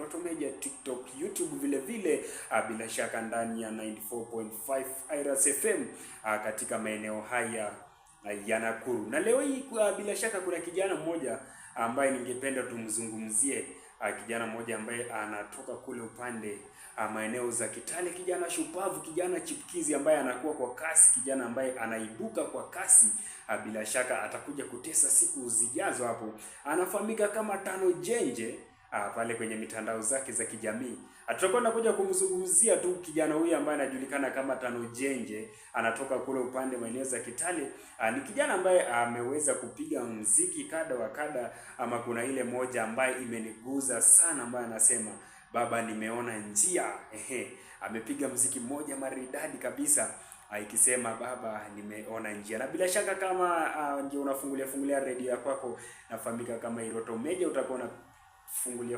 Iroto Media, TikTok, YouTube vile vile, bila shaka ndani ya 94.5 Iras FM katika maeneo haya ya Nakuru. Na leo hii bila shaka kuna kijana mmoja ambaye ningependa tumzungumzie, kijana mmoja ambaye anatoka kule upande maeneo za Kitale, kijana shupavu, kijana chipukizi ambaye anakuwa kwa kasi, kijana ambaye anaibuka kwa kasi. Bila shaka atakuja kutesa siku zijazo hapo. Anafahamika kama Tano Njenje pale kwenye mitandao zake za kijamii. Tutakuwa nakuja kumzungumzia tu kijana huyu ambaye anajulikana kama Tano Njenje, anatoka kule upande maeneo za Kitale. Ni kijana ambaye ameweza kupiga muziki kada wa kada, ama kuna ile moja ambaye imeniguza sana ambaye anasema baba nimeona njia. Amepiga muziki mmoja maridadi kabisa ikisema baba nimeona njia. Na bila shaka kama ndio unafungulia redio yako kwako, nafahamika kama Iroto Media, utakuwa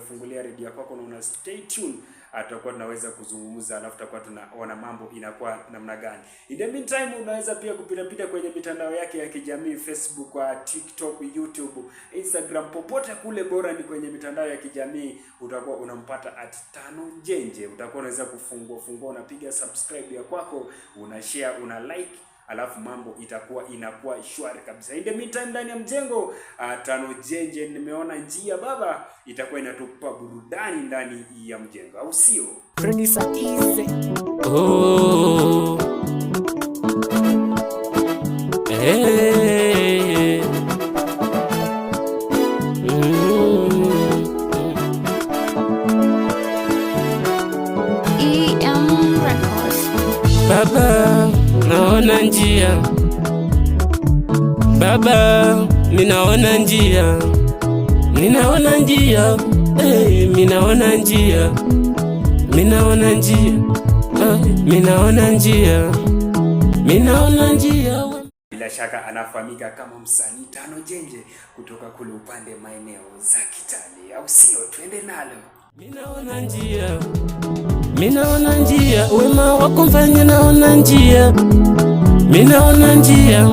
fungulia redio yako na una stay tuned. Tutakuwa tunaweza kuzungumza, alafu tutakuwa tunaona mambo inakuwa namna gani. In the meantime, unaweza pia kupita kwenye mitandao yake ya kijamii, Facebook, TikTok, YouTube, Instagram, popote kule, bora ni kwenye mitandao ya kijamii utakuwa unampata @Tano Njenje. Utakuwa unaweza kufungua unapiga subscribe ya kwako, una share, una like, alafu mambo inakuwa shwari kabisa. In the meantime, ndani ya mjengo Tano Njenje nimeona njia baba itakuwa inatupa burudani ndani ya mjengo, au sio? Oh. Hey. Records. Baba naona njia, baba ninaona njia, ninaona njia, ninaona njia, ninaona njia, ninaona njia, ninaona njia. Bila shaka anafahamika kama msanii Tano Njenje kutoka kule upande maeneo za Kitale, au sio? Twende nalo. Ninaona njia, ninaona njia, wema wako mfanya naona njia, ninaona njia,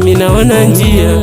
ninaona njia.